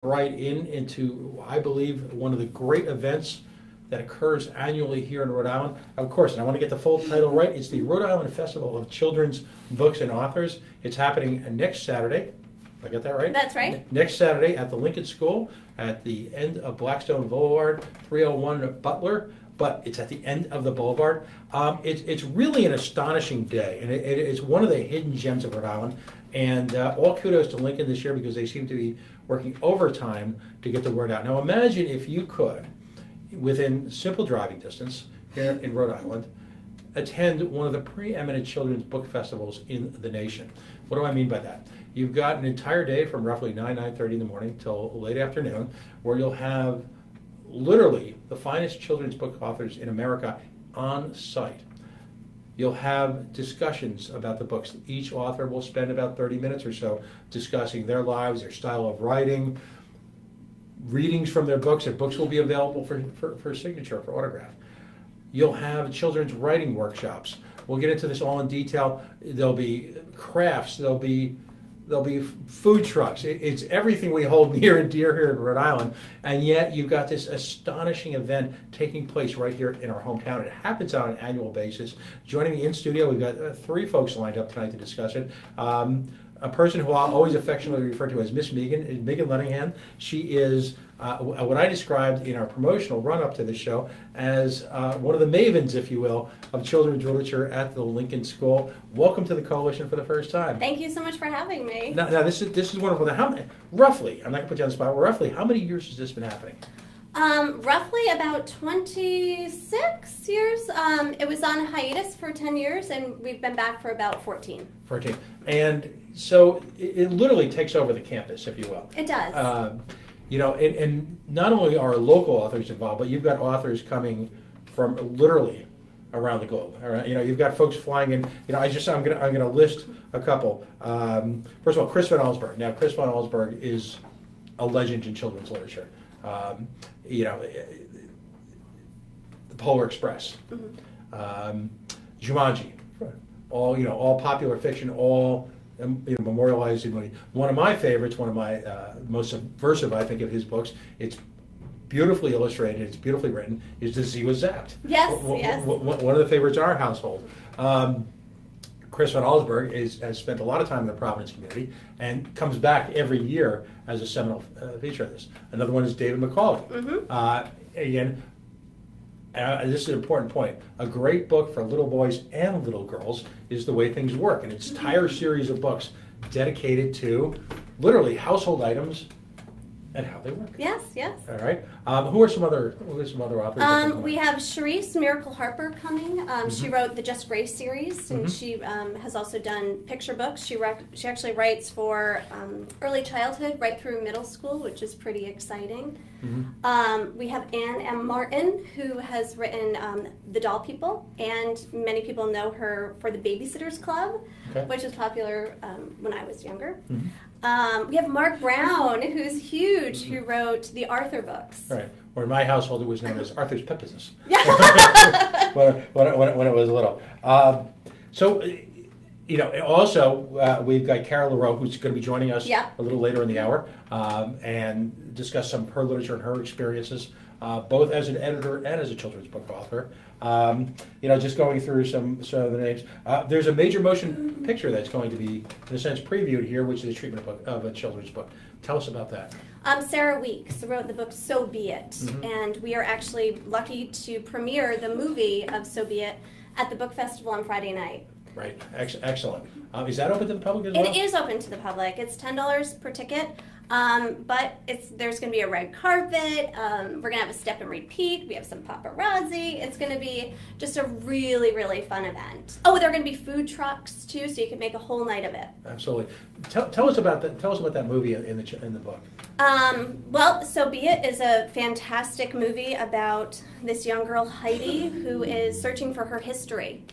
right into, I believe, one of the great events that occurs annually here in Rhode Island. Of course, and I want to get the full title right, it's the Rhode Island Festival of Children's Books and Authors. It's happening next Saturday. Did I get that right? That's right. Next Saturday at the Lincoln School at the end of Blackstone Boulevard, 301 Butler. But it's at the end of the boulevard. It's really an astonishing day, and it's one of the hidden gems of Rhode Island. And all kudos to Lincoln this year because they seem to be working overtime to get the word out. Now imagine if you could, within simple driving distance here in Rhode Island, attend one of the preeminent children's book festivals in the nation. What do I mean by that? You've got an entire day from roughly 9:30 in the morning till late afternoon where you'll have literally the finest children's book authors in America on site. You'll have discussions about the books. Each author will spend about 30 minutes or so discussing their lives, their style of writing, readings from their books. Their books will be available for signature, for autograph. You'll have children's writing workshops. We'll get into this all in detail. There'll be crafts. There'll be food trucks. It's everything we hold near and dear here in Rhode Island, and yet you've got this astonishing event taking place right here in our hometown. It happens on an annual basis. Joining me in studio, we've got three folks lined up tonight to discuss it. A person who I'll always affectionately refer to as Miss Megan Leningham. She is what I described in our promotional run-up to the show as one of the mavens, if you will, of children's literature at the Lincoln School. Welcome to the Coalition for the first time. Thank you so much for having me. Now this is wonderful. Now, roughly, I'm not going to put you on the spot, roughly, how many years has this been happening? Roughly about 26 years. It was on hiatus for 10 years, and we've been back for about 14. 14. And so it literally takes over the campus, if you will. It does. And not only are local authors involved, but you've got authors coming from literally around the globe. All right? You've got folks flying in. I'm gonna list a couple. First of all, Chris Van Allsburg. Now, Chris Van Allsburg is a legend in children's literature. The Polar Express, Jumanji, all popular fiction, all memorialized in money. One of my favorites, one of my most subversive, I think, of his books. It's beautifully illustrated. It's beautifully written. Is The Z Was Zapped. Yes, yes. One of the favorites in our household. Chris Van Allsburg has spent a lot of time in the Providence community and comes back every year as a seminal feature of this. Another one is David Macaulay. Again, this is an important point. A great book for little boys and little girls is The Way Things Work, and its entire series of books dedicated to literally household items and how they work. Yes, yes. All right. Who are some other authors? We have Sharice Miracle Harper coming. She wrote the Just Grace series, and she has also done picture books. She actually writes for early childhood right through middle school, which is pretty exciting. We have Anne M. Martin, who has written The Doll People, and many people know her for the Babysitters Club, which was popular when I was younger. We have Mark Brown, who's huge, who wrote the Arthur books. Right. Or in my household, it was known as Arthur's Pet Business. Yeah. when it was little. Also, we've got Carol LaRoe, who's going to be joining us a little later in the hour, and discuss some of her literature and her experiences, both as an editor and as a children's book author. Just going through some of the names. There's a major motion picture that's going to be, in a sense, previewed here, which is the treatment of a children's book. Tell us about that. Sarah Weeks wrote the book So Be It, and we are actually lucky to premiere the movie of So Be It at the book festival on Friday night. Right. Excellent. Is that open to the public as well? It is open to the public. It's $10 per ticket, but there's going to be a red carpet. We're going to have a step and repeat. We have some paparazzi. It's going to be just a really, really fun event. Oh, there are going to be food trucks too, so you can make a whole night of it. Absolutely. Tell us about that. Tell us about that movie in the book. Well, So Be It is a fantastic movie about this young girl Heidi who is searching for her history.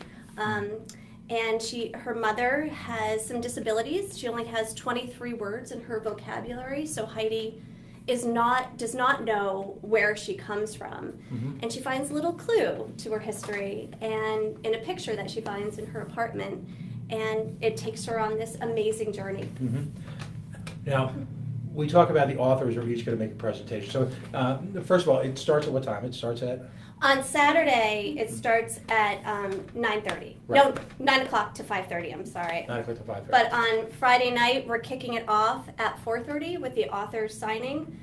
And her mother has some disabilities. She only has 23 words in her vocabulary, so Heidi does not know where she comes from. And she finds a little clue to her history and in a picture that she finds in her apartment, and it takes her on this amazing journey. Now, we talk about the authors are each going to make a presentation. So first of all, it starts at what time? It starts at? On Saturday, it starts at 9:30. Right. No, 9 o'clock to 5:30, I'm sorry. 9 o'clock to 5:30. But on Friday night, we're kicking it off at 4:30 with the authors signing.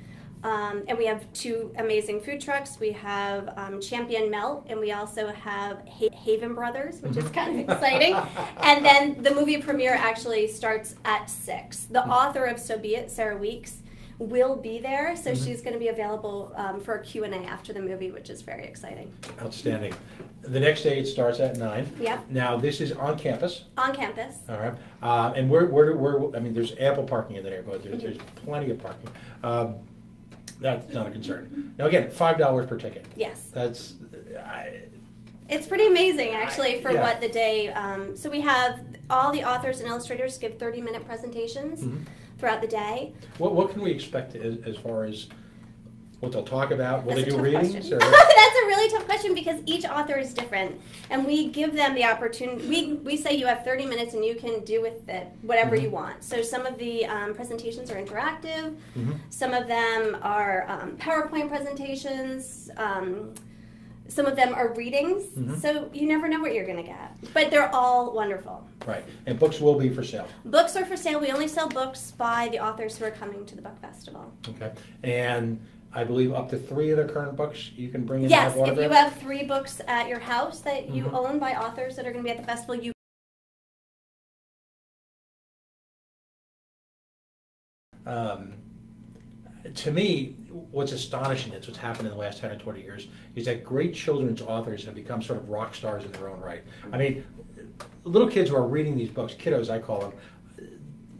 And we have 2 amazing food trucks. We have Champion Melt, and we also have Haven Brothers, which is kind of exciting. And then the movie premiere actually starts at 6. The author of So Be It, Sarah Weeks, will be there, so she's going to be available for a Q&A after the movie, which is very exciting. Outstanding. The next day it starts at 9. Yep. Now this is on campus. On campus. All right. And I mean, there's ample parking in the neighborhood. There's plenty of parking. That's not a concern. Now again, $5 per ticket. Yes. It's pretty amazing, actually, for yeah. what the day. So we have all the authors and illustrators give 30-minute presentations throughout the day. What can we expect as far as what they'll talk about? Will That's they a do tough readings? question. Or? That's a really tough question because each author is different, and we give them the opportunity. We say you have 30 minutes and you can do with it whatever you want. So some of the presentations are interactive. Some of them are PowerPoint presentations. Some of them are readings, so you never know what you're going to get. But they're all wonderful. Right, and books will be for sale. Books are for sale. We only sell books by the authors who are coming to the book festival. Okay, and I believe up to 3 of their current books you can bring in. Yes, and have if you autographed? have 3 books at your house that you own by authors that are going to be at the festival, you to me, what's astonishing is what's happened in the last 10 or 20 years is that great children's authors have become sort of rock stars in their own right. I mean, little kids who are reading these books, kiddos I call them,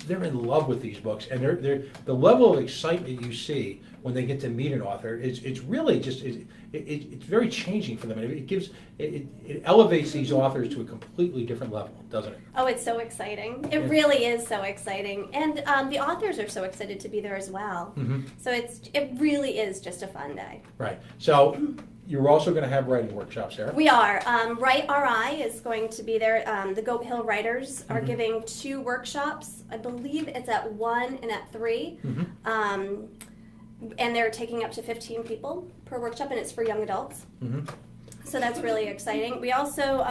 they're in love with these books, and they're the level of excitement you see when they get to meet an author, it's really just it's very changing for them. It elevates these authors to a completely different level, doesn't it? Oh, it's so exciting. It really is so exciting. And the authors are so excited to be there as well. So it really is just a fun day. Right. So you're also going to have writing workshops there. We are. Write RI is going to be there. The Goat Hill Writers are giving 2 workshops. I believe it's at 1 and at 3. And they're taking up to 15 people per workshop, and it's for young adults. So that's really exciting. We also,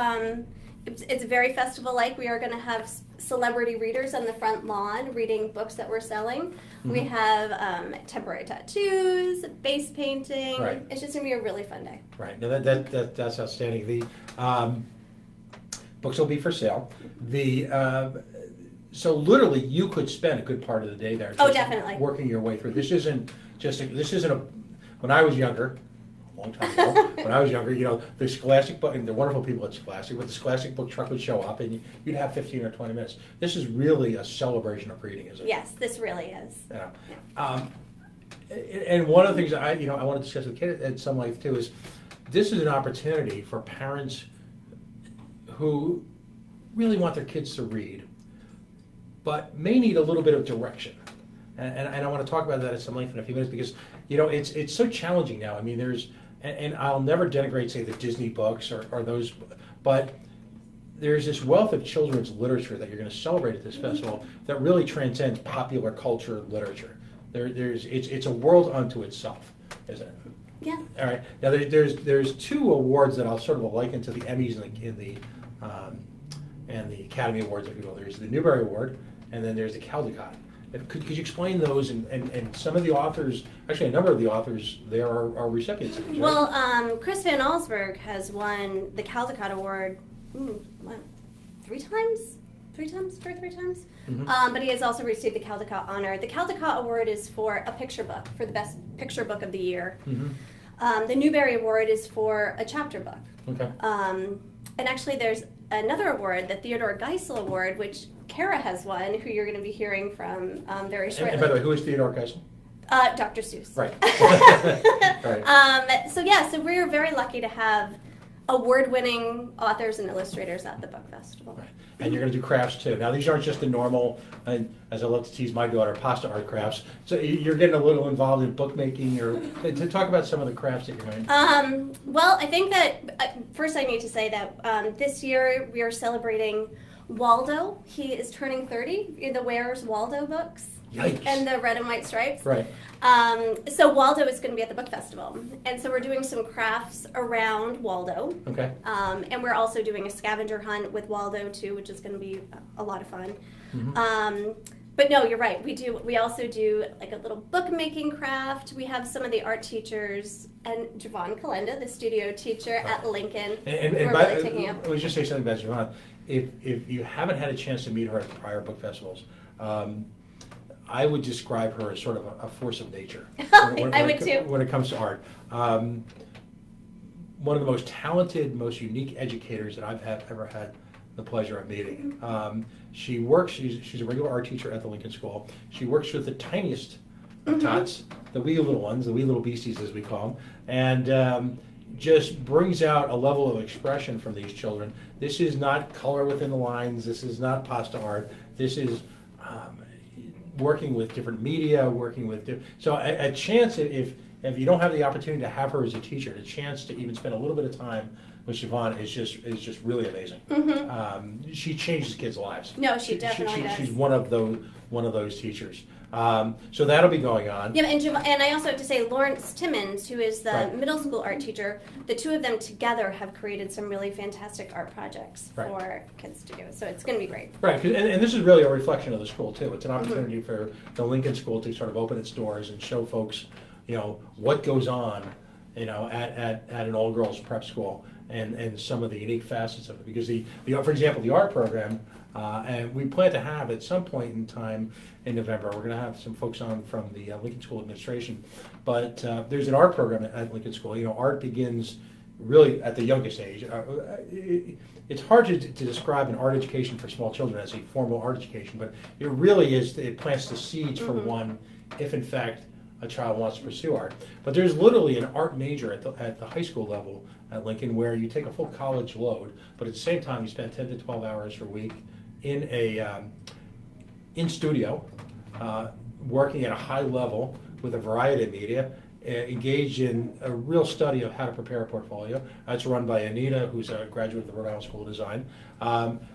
it's very festival-like. We are going to have celebrity readers on the front lawn reading books that we're selling. We have temporary tattoos, base painting. Right. It's just going to be a really fun day. Right. Now that's outstanding. The books will be for sale. So literally, you could spend a good part of the day there. Oh, definitely. Working your way through. This isn't when I was younger, a long time ago, when I was younger, the Scholastic book, and the wonderful people at Scholastic, but the Scholastic book truck would show up and you'd have 15 or 20 minutes. This is really a celebration of reading, isn't it? Yes, this really is. Yeah. And one of the things I want to discuss with kids at Some Life too is this is an opportunity for parents who really want their kids to read, but may need a little bit of direction. And I want to talk about that at some length in a few minutes because, it's so challenging now. I mean, and I'll never denigrate, say, the Disney books or those, but there's this wealth of children's literature that you're going to celebrate at this festival that really transcends popular culture literature. It's a world unto itself, isn't it? Yeah. All right. Now, there's 2 awards that I'll sort of liken to the Emmys and the Academy Awards, if you will. There's the Newbery Award, and then there's the Caldecott. Could you explain those and some of the authors, actually a number of the authors there are recipients of these, right? Well, Chris Van Allsburg has won the Caldecott Award 3 times? 3 times? 2 or 3 times? But he has also received the Caldecott honor. The Caldecott Award is for a picture book, for the best picture book of the year. The Newbery Award is for a chapter book. Okay. And actually there's another award, the Theodore Geisel Award, which Kara has won, who you're going to be hearing from very shortly. And by the way, who is Theodore Geisel? Dr. Seuss. Right. Right. So we're very lucky to have award-winning authors and illustrators at the book festival. Right. And you're going to do crafts too. Now these aren't just the normal, and as I love to tease my daughter, pasta art crafts. So you're getting a little involved in bookmaking, or to talk about some of the crafts that you're doing. Well, I think that first I need to say that this year we are celebrating Waldo. He is turning 30. The Where's Waldo books. Yikes. and the red and white stripes. Right. So Waldo is going to be at the book festival, and so we're doing some crafts around Waldo. Okay. And we're also doing a scavenger hunt with Waldo too, which is going to be a lot of fun. But no, you're right. We also do like a little bookmaking craft. We have some of the art teachers and Javon Kalenda, the studio teacher at Lincoln. And who are by, really taking up. let me just say something about Javon. If you haven't had a chance to meet her at prior book festivals, I would describe her as sort of a force of nature. I would too. When it comes to art. One of the most talented, most unique educators that I've ever had the pleasure of meeting. She works, she's a regular art teacher at the Lincoln School. She works with the tiniest of tots, the wee little ones, the wee little beasties as we call them, and just brings out a level of expression from these children. This is not color within the lines, this is not pasta art, this is working with different media, working with, so a chance, if you don't have the opportunity to have her as a teacher, a chance to even spend a little bit of time with Siobhan is just really amazing. She changes kids' lives. No, she definitely does. She's one of those teachers. So that'll be going on. Yeah, and I also have to say Lawrence Timmons, who is the middle school art teacher, the two of them together have created some really fantastic art projects for kids to do. So it's going to be great. Right, and this is really a reflection of the school too. It's an opportunity for the Lincoln School to sort of open its doors and show folks, what goes on, at an all-girls prep school. And some of the unique facets of it, because for example, the art program, and we plan to have at some point in time in November, we're going to have some folks on from the Lincoln School administration, but there's an art program at Lincoln School. Art begins really at the youngest age. It's hard to describe an art education for small children as a formal art education, but it really is. It plants the seeds for one, if in fact a child wants to pursue art. But there's literally an art major at the high school level at Lincoln where you take a full college load, but at the same time you spend 10 to 12 hours per week in studio, working at a high level with a variety of media, engaged in a real study of how to prepare a portfolio. That's run by Anita, who's a graduate of the Rhode Island School of Design.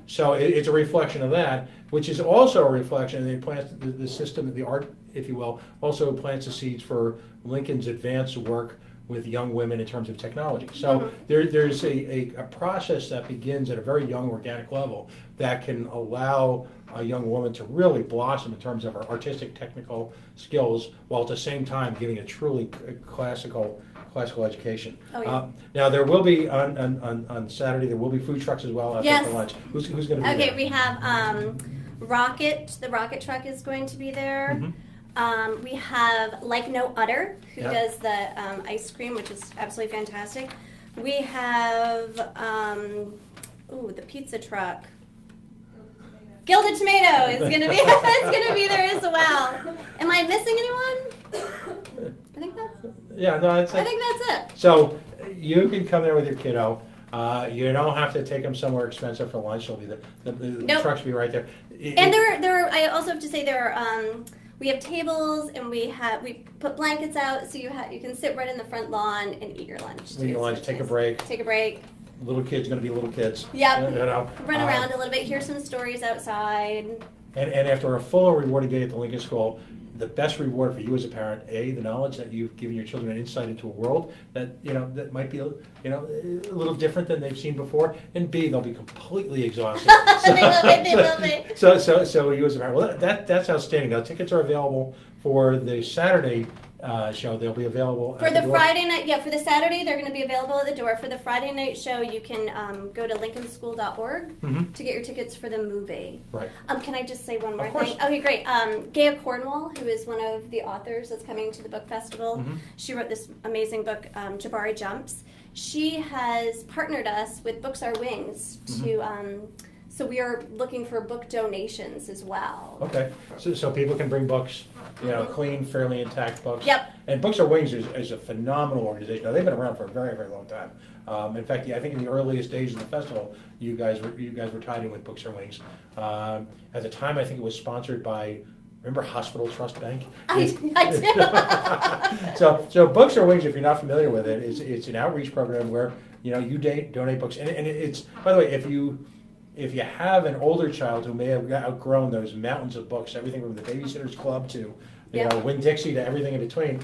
So it's a reflection of that, which is also a reflection, and it plants the system, the art, if you will, also plants the seeds for Lincoln's advanced work with young women in terms of technology. So there's a process that begins at a very young organic level that can allow a young woman to really blossom in terms of her artistic, technical skills, while at the same time giving a truly classical education. Now there will be on Saturday, there will be food trucks as well after lunch. Who's going to be there? Okay, we have Rocket. The Rocket truck is going to be there. We have Like No Udder, who does the ice cream, which is absolutely fantastic. We have the pizza truck. Gilded Tomato is going to be there as well. Am I missing anyone? I think that's. Yeah, no, I think that's it. So you can come there with your kiddo. You don't have to take them somewhere expensive for lunch. It'll be the trucks will be right there. And there are. I also have to say there are. We have tables, and we put blankets out, so you can sit right in the front lawn and eat your lunch. Eat your lunch, take a break. Take a break. Little kids going to be little kids. Yep. Run around a little bit, hear some stories outside. And after a full and rewarding day at the Lincoln School, the best reward for you as a parent, A, the knowledge that you've given your children an insight into a world that that might be a little different than they've seen before, and B, they'll be completely exhausted. They will be. So you as a parent, well, that's outstanding. Now tickets are available for the Saturday show. They'll be available for the Friday night. Yeah, for the Saturday they're going to be available at the door. For the Friday night show, you can go to lincolnschool.org to get your tickets for the movie. Right. Can I just say one more thing? Okay, great. Gaia Cornwall, who is one of the authors that's coming to the book festival, she wrote this amazing book, Jabari Jumps. She has partnered us with Books Are Wings to. So we are looking for book donations as well. Okay, so people can bring books, clean, fairly intact books. Yep. And Books Are Wings is a phenomenal organization. Now they've been around for a very, very long time. In fact, I think in the earliest days of the festival, you guys were tied in with Books Are Wings. At the time, I think it was sponsored by. Remember Hospital Trust Bank? I do. So Books Are Wings, if you're not familiar with it, it's an outreach program where you donate books, and it's, by the way, if if you have an older child who may have outgrown those mountains of books, everything from the Babysitter's Club to Winn-Dixie to everything in between,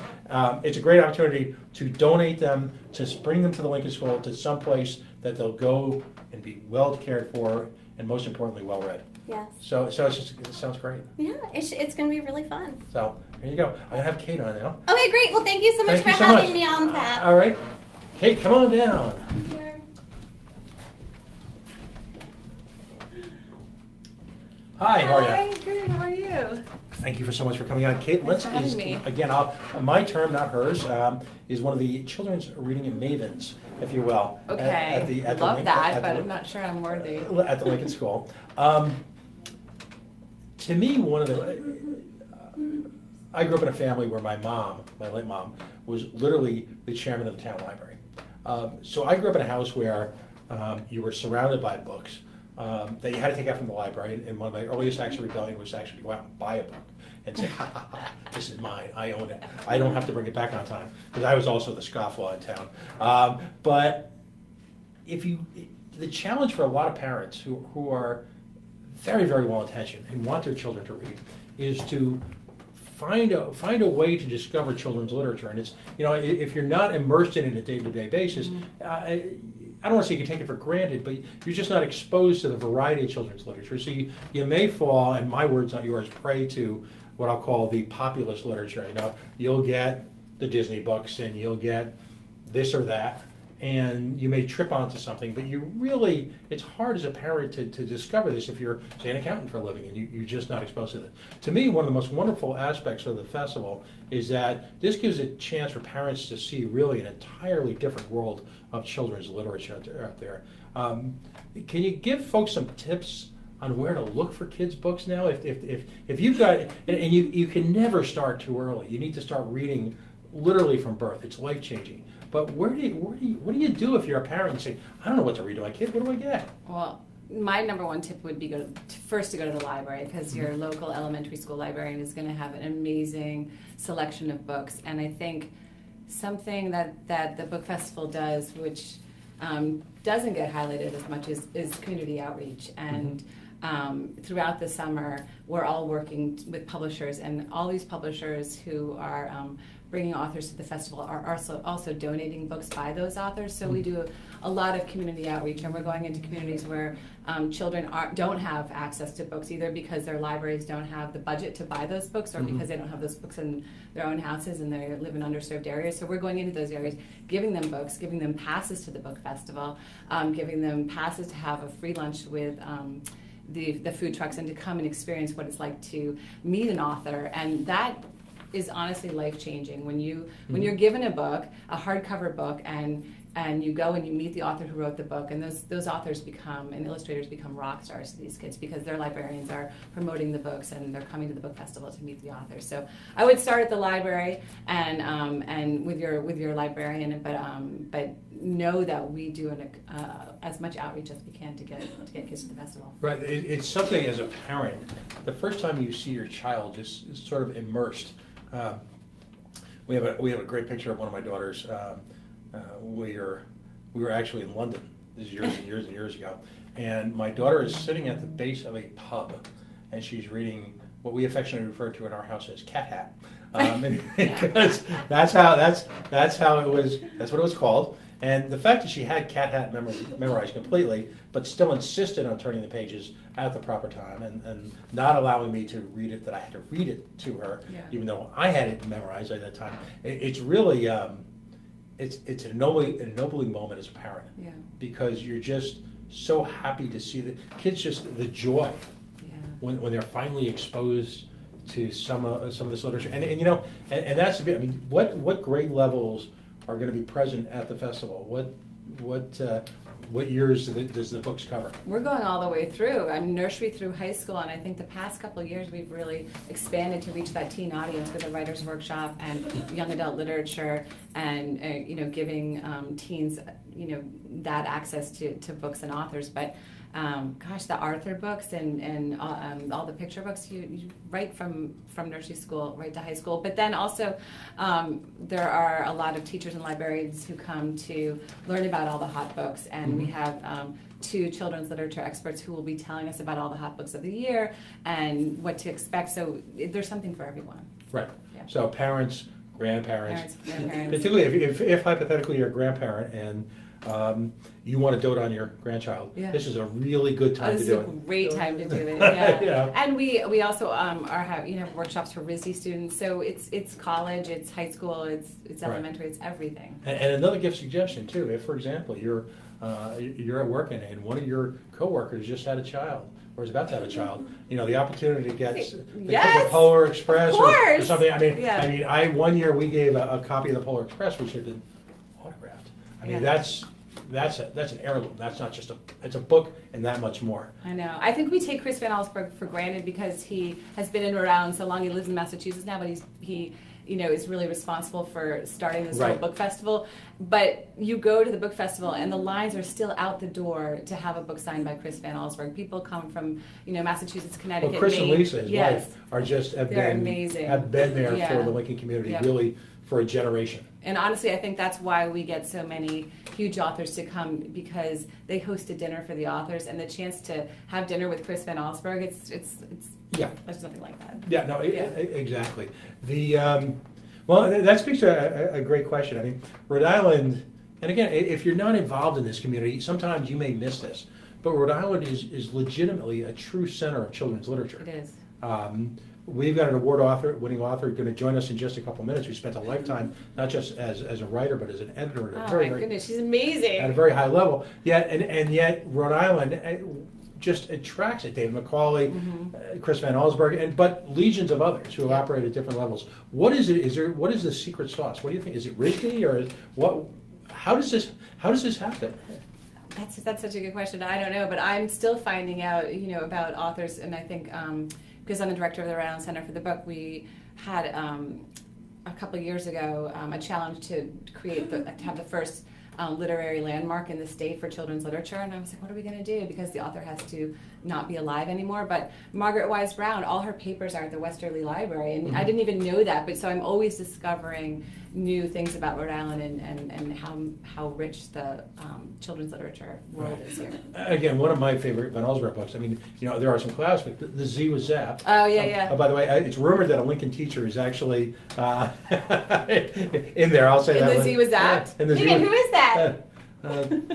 it's a great opportunity to donate them, to bring them to the Lincoln School, to some place that they'll go and be well cared for, and most importantly, well read. Yes. So it sounds great. Yeah, it's going to be really fun. So there you go. I'm going to have Kate on now. Okay, great. Well, thank you so much for having me on, Pat. All right. Kate, come on down. Hi, how are you? Hi, good. How are you? Thank you so much for coming on. Kate, again, my term, not hers, is one of the children's reading mavens, if you will. Okay, love that, but I'm not sure I'm worthy. At the Lincoln School. To me, I grew up in a family where my mom, my late mom, was literally the chairman of the town library. So I grew up in a house where you were surrounded by books that you had to take out from the library. And one of my earliest acts of rebellion was actually go out and buy a book and say, ha, ha, ha, this is mine, I own it. I don't have to bring it back on time, because I was also the scofflaw in town. But the challenge for a lot of parents who are very, very well intentioned and want their children to read is to find a way to discover children's literature. And it's, if you're not immersed in it on a day-to-day basis, I don't want to say you can take it for granted, but you're just not exposed to the variety of children's literature. So you may fall, and my words, not yours, prey to what I'll call the populist literature. You'll get the Disney books, and you'll get this or that, and you may trip onto something, but it's hard as a parent to discover this if you're, say, an accountant for a living and you're just not exposed to it. To me, one of the most wonderful aspects of the festival is that this gives a chance for parents to see really an entirely different world of children's literature out there. Can you give folks some tips on where to look for kids' books now? If you've got, and you can never start too early. You need to start reading literally from birth. It's life-changing. But what do you do if you're a parent and say, I don't know what to read to my kid, what do I get? Well, my number one tip would be first to go to the library, because your local elementary school librarian is going to have an amazing selection of books. And I think something that the book festival does, which doesn't get highlighted as much, is community outreach. And throughout the summer, we're all working with publishers, and all these publishers who are bringing authors to the festival are also donating books by those authors. So we do a lot of community outreach, and we're going into communities where children don't have access to books, either because their libraries don't have the budget to buy those books, or because they don't have those books in their own houses and they live in underserved areas. So we're going into those areas, giving them books, giving them passes to the book festival, giving them passes to have a free lunch with the food trucks, and to come and experience what it's like to meet an author. And that is honestly life-changing when you're given a book, a hardcover book, and you go and you meet the author who wrote the book, and those authors and illustrators become rock stars to these kids, because their librarians are promoting the books and they're coming to the book festival to meet the authors. So I would start at the library and with your librarian, but know that we do as much outreach as we can to get kids to the festival. Right, it's something as a parent, the first time you see your child just is sort of immersed. We have a great picture of one of my daughters. We were actually in London. This is years and years and years ago, and my daughter is sitting at the base of a pub, and she's reading what we affectionately refer to in our house as Cat Hat, because that's how it was. That's what it was called. And the fact that she had Cat Hat memorized completely, but still insisted on turning the pages at the proper time and not allowing me to read it, that I had to read it to her, even though I had it memorized at that time. It's really, it's an ennobling moment as a parent, because you're just so happy to see the kids, just the joy when they're finally exposed to some of this literature. And that's a bit, I mean, what grade levels are going to be present at the festival? What years does the books cover? We're going all the way through. I'm nursery through high school, and I think the past couple of years we've really expanded to reach that teen audience with a writer's workshop and young adult literature, and giving teens that access to books and authors. But gosh, the Arthur books and all the picture books, you right from nursery school right to high school. But then also there are a lot of teachers and librarians who come to learn about all the hot books, and we have 2 children's literature experts who will be telling us about all the hot books of the year and what to expect. So there's something for everyone. Right. Yeah. So parents, grandparents, grandparents. particularly if hypothetically you're a grandparent and you want to dote on your grandchild, this is a really good time to do it. This is a great time to do it. Yeah. Yeah. And we also have workshops for RISD students. So it's college, it's high school, it's elementary, it's everything. And another gift suggestion too, if for example you're at work and one of your coworkers just had a child or is about to have a child, the opportunity to get the Polar Express or something. I mean, one year we gave a copy of the Polar Express, which had been autographed. I mean, that's an heirloom. That's not just it's a book and that much more. I know. I think we take Chris Van Allsburg for granted because he has been in Rhode Island so long. He lives in Massachusetts now, but he is really responsible for starting this whole book festival. But you go to the book festival and the lines are still out the door to have a book signed by Chris Van Allsburg. People come from Massachusetts, Connecticut, Well, Chris Maine. and Lisa, his wife, They're amazing. Have been there for the Lincoln community really for a generation. And honestly, I think that's why we get so many huge authors to come, because they host a dinner for the authors, and the chance to have dinner with Chris Van Allsburg, it's there's nothing like that. Yeah, no, exactly. Well, that speaks to a great question. I mean, Rhode Island, and again, if you're not involved in this community, sometimes you may miss this, but Rhode Island is legitimately a true center of children's literature. It is. We've got an winning author going to join us in just a couple minutes. We spent a lifetime, not just as a writer, but as an editor at Goodness, she's amazing. At a very high level. Yet Rhode Island just attracts it. David Macaulay, Chris Van Allsburg, but legions of others who operate at different levels. What is it? What is the secret sauce? What do you think? Is it RISD or what? How does this happen? That's such a good question. I don't know, but I'm still finding out, about authors, and I think because I'm the director of the Rhode Island Center for the Book, we had a couple of years ago a challenge to have the first literary landmark in the state for children's literature, and I was like, what are we going to do? Because the author has to not be alive anymore. But Margaret Wise Brown, all her papers are at the Westerly Library, and I didn't even know that. But so I'm always discovering new things about Rhode Island and how rich the children's literature world is here. Again, one of my favorite Van Allsburg books. I mean, there are some classics. The Z was Zapped. Oh yeah. By the way, it's rumored that a Lincoln teacher is actually in there. I'll say in that. The Z was Zapped. Megan, who is that?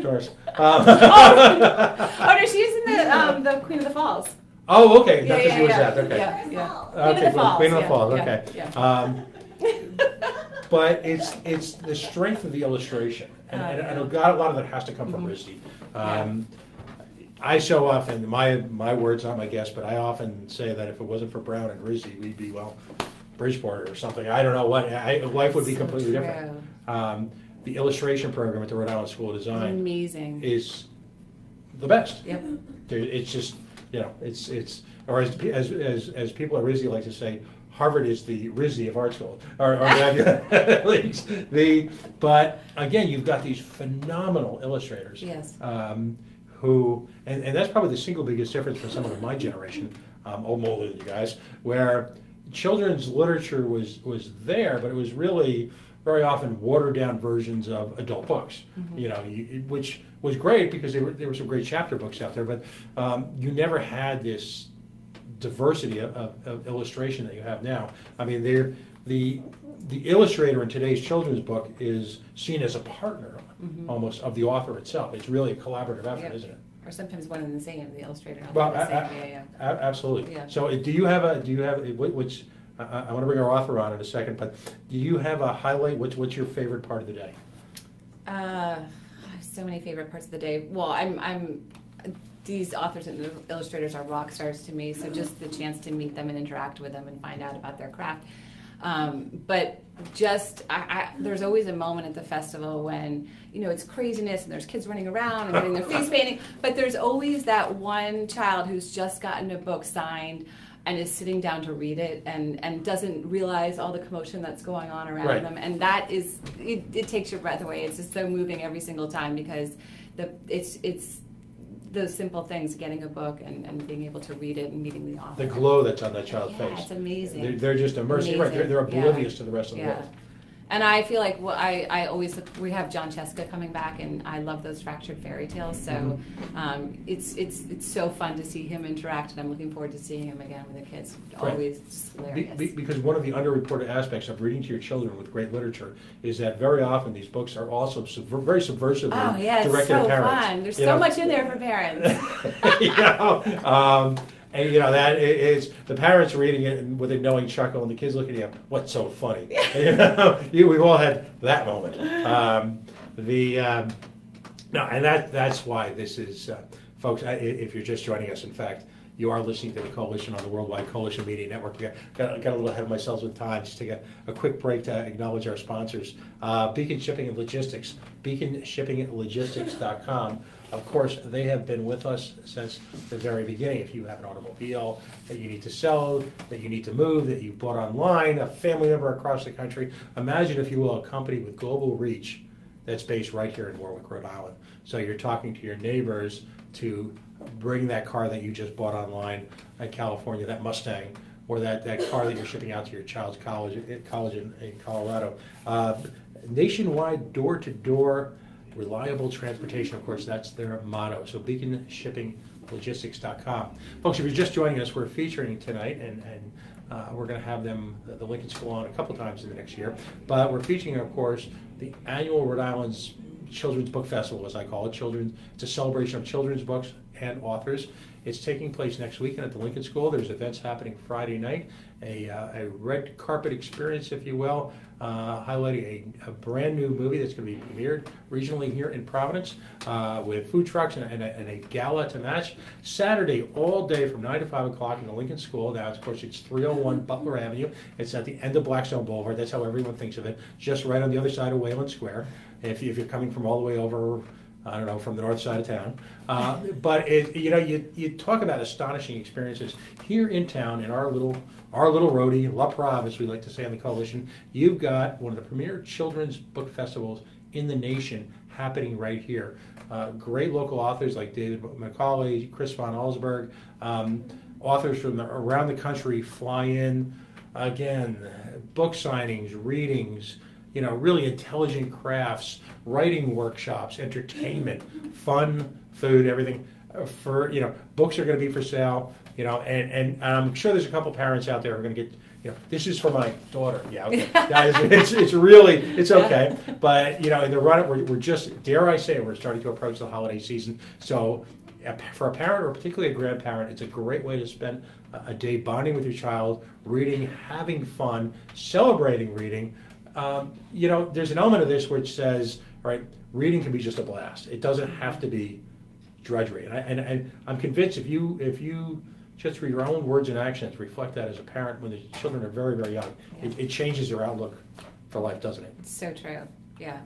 Doris. Oh no, she's in the Queen of the Falls. Oh, okay. That's what she was at. Okay. Yeah. Queen of the Falls. Okay. Yeah. But it's the strength of the illustration, and a lot of that has to come from RISD. I so often, my words, not my guess, but I often say that if it wasn't for Brown and RISD, we'd be Bridgeport or something. I don't know what. Life would be completely different. The illustration program at the Rhode Island School of Design amazing is the best. Yep. It's just it's or as people at RISD like to say, Harvard is the RISD of art school, but again, you've got these phenomenal illustrators. Yes. Who and that's probably the single biggest difference for someone of my generation, older than you guys, where children's literature was there, but it was really very often watered down versions of adult books. Which was great because there were some great chapter books out there, but you never had this diversity of illustration that you have now. I mean, the illustrator in today's children's book is seen as a partner almost of the author itself. It's really a collaborative effort, isn't it? Or sometimes one and the same, the illustrator. Well, absolutely. Yeah. So do you have which I want to bring our author on in a second, but do you have a highlight? What's your favorite part of the day? I have so many favorite parts of the day. Well, these authors and illustrators are rock stars to me, so just the chance to meet them and interact with them and find out about their craft. But just, there's always a moment at the festival when, it's craziness and there's kids running around and getting their face painting, but there's always that one child who's just gotten a book signed and is sitting down to read it and doesn't realize all the commotion that's going on around Right. them. And that is, it takes your breath away. It's just so moving every single time because it's those simple things, getting a book and being able to read it and meeting the author. The glow that's on that child's face. It's amazing. They're just immersed. Right. They're oblivious to the rest of the world. And I feel like I always look. We have John Cheska coming back, and I love those fractured fairy tales. So it's so fun to see him interact, and I'm looking forward to seeing him again with the kids. Always just hilarious. Because one of the underreported aspects of reading to your children with great literature is that very often these books are also very subversively directed at parents. Fun. There's so much in there for parents. And that it's the parents reading it with a knowing chuckle, and the kids looking at you, what's so funny? We've all had that moment. And that's why this is, folks. If you're just joining us, in fact, you are listening to the Coalition on the Worldwide Coalition Media Network. Got a little ahead of myself with time. Just take a quick break to acknowledge our sponsors, Beacon Shipping and Logistics, BeaconShippingLogistics.com. Of course, they have been with us since the very beginning. If you have an automobile that you need to sell, that you need to move, that you bought online, a family member across the country, imagine, if you will, a company with global reach that's based right here in Warwick, Rhode Island. So you're talking to your neighbors to bring that car that you just bought online in California, that Mustang, or that car that you're shipping out to your child's college in Colorado. Nationwide, door-to-door, reliable transportation, of course, that's their motto. So BeaconShippingLogistics.com. Folks, if you're just joining us, we're featuring tonight, and we're going to have them, the Lincoln School, on a couple times in the next year. But we're featuring, of course, the annual Rhode Island's Children's Book Festival, as I call it. It's a celebration of children's books and authors. It's taking place next weekend at the Lincoln School. There's events happening Friday night, a red carpet experience, if you will, highlighting a brand new movie that's going to be premiered regionally here in Providence, with food trucks and a gala to match. Saturday, all day from 9 to 5 o'clock in the Lincoln School. Now, of course, it's 301 Butler Avenue. It's at the end of Blackstone Boulevard. That's how everyone thinks of it, just right on the other side of Wayland Square. If you're coming from all the way over, I don't know, from the north side of town. But you talk about astonishing experiences here in town in our little Rhode, La Prave, as we like to say on the Coalition. You've got one of the premier children's book festivals in the nation happening right here. Great local authors like David Macaulay, Chris von Allsburg, authors from around the country fly in. Again, book signings, readings, really intelligent crafts, writing workshops, entertainment, fun, food, everything. Books are going to be for sale, and I'm sure there's a couple parents out there who are going to get, this is for my daughter. Yeah, okay. It's okay. But, in the run, we're just, dare I say, we're starting to approach the holiday season. So for a parent, or particularly a grandparent, it's a great way to spend a day bonding with your child, reading, having fun, celebrating reading. There's an element of this which says, all right, reading can be just a blast. It doesn't have to be drudgery. And I'm convinced if you just through your own words and actions reflect that as a parent when the children are very, very young, it changes their outlook for life, doesn't it? It's so true. Yeah.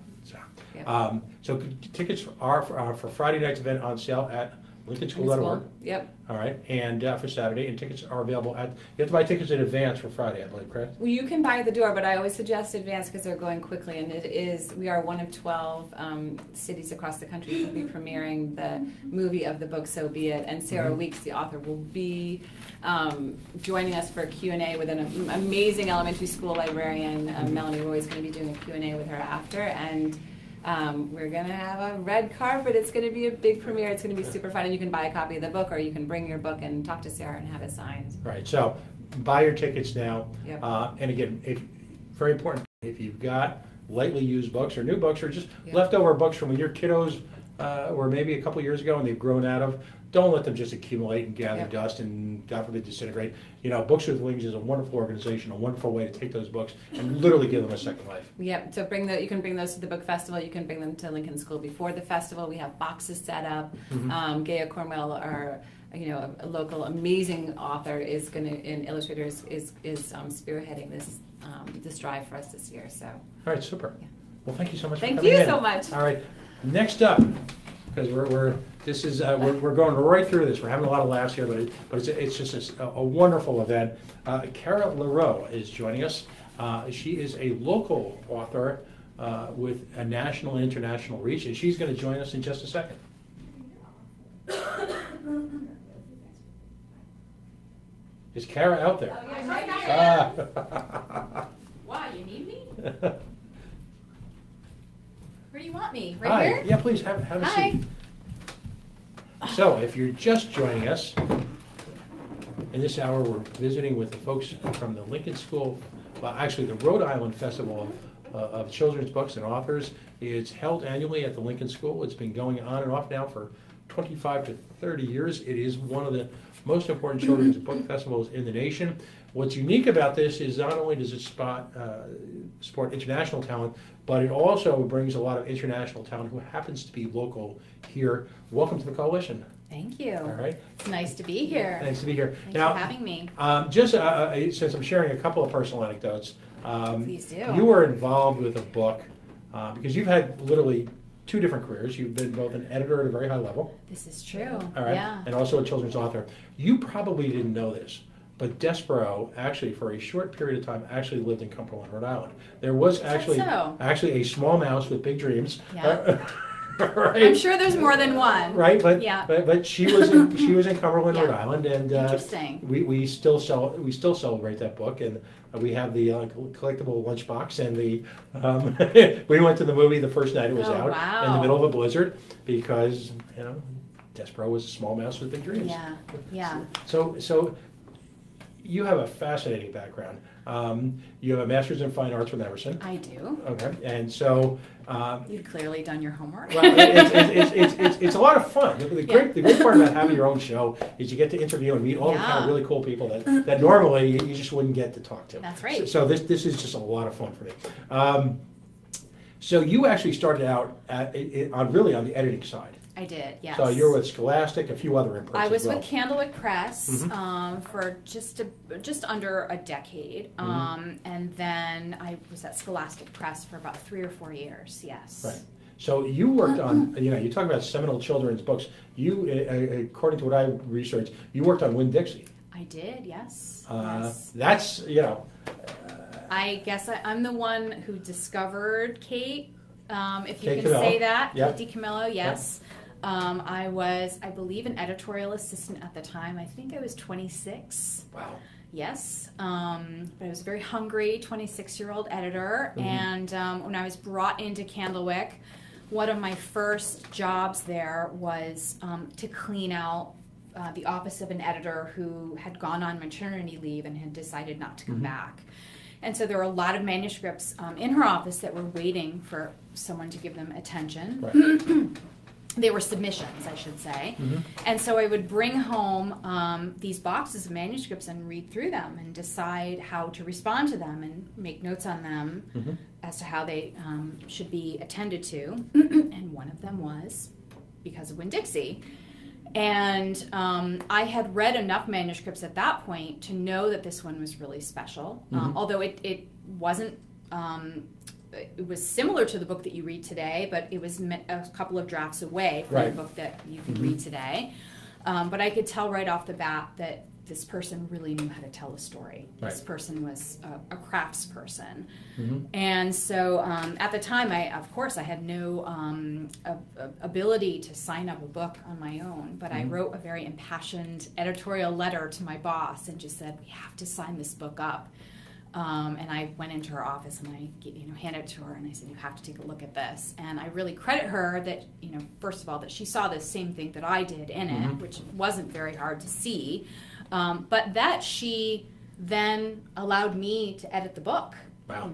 So tickets are for Friday night's event on sale at LincolnSchool.org. Yep. All right, and for Saturday, and tickets are available you have to buy tickets in advance for Friday, I believe, correct? Well, you can buy at the door, but I always suggest advance because they're going quickly, and we are one of 12 cities across the country that will be premiering the movie of the book, So Be It, and Sarah Weeks, the author, will be joining us for a Q&A with an amazing elementary school librarian. Melanie Roy is going to be doing a Q&A with her after, and we're going to have a red carpet. It's going to be a big premiere. It's going to be super fun. And you can buy a copy of the book, or you can bring your book and talk to Sarah and have it signed. Right. So buy your tickets now. Yep. And again, very important, if you've got lightly used books or new books or just leftover books from when your kiddos were maybe a couple years ago and they've grown out of, don't let them just accumulate and gather dust and, God forbid, disintegrate. Books with Wings is a wonderful organization, a wonderful way to take those books and literally give them a second life. Yep. So you can bring those to the book festival. You can bring them to Lincoln School before the festival. We have boxes set up. Gaia Cornwell, our a local amazing author, is going to, and illustrator, is spearheading this drive for us this year. So. All right. Super. Yeah. Well, thank you so much. Thank for coming you in. so much. All right. Next up, because we're This is we're going right through this. We're having a lot of laughs here, but it's just a wonderful event. Cara Rhode is joining us. She is a local author with a national and international reach, and she's going to join us in just a second. Is Cara out there? Oh, yeah, right now. Why, you need me? Where do you want me? Right Hi. here? Yeah, please have a Hi. seat. So, if you're just joining us, in this hour we're visiting with the folks from the Lincoln School, well, actually the Rhode Island Festival of Children's Books and Authors. It's held annually at the Lincoln School. It's been going on and off now for 25 to 30 years. It is one of the most important children's book festivals in the nation. What's unique about this is not only does it support international talent, but it also brings a lot of international talent who happens to be local here. Welcome to the coalition. Thank you. All right. It's nice to be here. Nice to be here. Thanks Now, for having me. just since I'm sharing a couple of personal anecdotes, Please do. you were involved with a book because you've had literally two different careers. You've been both an editor at a very high level. This is true. All right. Yeah. And also a children's author. You probably didn't know this, but Desborough actually, for a short period of time, actually lived in Cumberland, Rhode Island. There was actually so? a small mouse with big dreams. Yeah. Right? I'm sure there's more than one. Right, but Yeah. but she was in Cumberland, Yeah. Rhode Island, and Interesting. we still celebrate that book, and we have the collectible lunchbox, and the we went to the movie the first night it was Oh, out wow. in the middle of a blizzard because Desborough was a small mouse with big dreams. Yeah. Yeah. So you have a fascinating background. You have a master's in fine arts from Emerson. I do. Okay, and so. You've clearly done your homework. Well, it's a lot of fun. The great part about having your own show is you get to interview and meet all the kind of really cool people that normally you just wouldn't get to talk to. That's right. So this is just a lot of fun for me. So you actually started out on the editing side. I did, yes. So you're with Scholastic, a few other imprints I was as well. with Candlewick Press Mm-hmm. For just under a decade, and then I was at Scholastic Press for about 3 or 4 years. Yes. Right. So you worked on, you talk about seminal children's books. You, according to what I researched, you worked on Winn-Dixie. I did. Yes. Yes. That's I guess I'm the one who discovered Kate, if you Kate can Camello. say that. Yep. Kate DiCamillo, yes. I was, I believe, an editorial assistant at the time. I think I was 26. Wow. Yes. But I was a very hungry 26-year-old editor. And when I was brought into Candlewick, one of my first jobs there was to clean out the office of an editor who had gone on maternity leave and had decided not to come back. And so there were a lot of manuscripts in her office that were waiting for someone to give them attention. Right. They were submissions, I should say. And so I would bring home these boxes of manuscripts and read through them and decide how to respond to them and make notes on them as to how they should be attended to. And one of them was because of Winn-Dixie. And I had read enough manuscripts at that point to know that this one was really special, although it wasn't. It was similar to the book that you read today, but it was a couple of drafts away from the book that you can read today. But I could tell right off the bat that this person really knew how to tell a story. Right. This person was a craftsperson. And so at the time, of course, I had no ability to sign up a book on my own, but I wrote a very impassioned editorial letter to my boss and just said, we have to sign this book up. And I went into her office and I handed it to her and I said, you have to take a look at this. And I really credit her that, first of all, that she saw the same thing that I did in it, which wasn't very hard to see, but that she then allowed me to edit the book. Wow.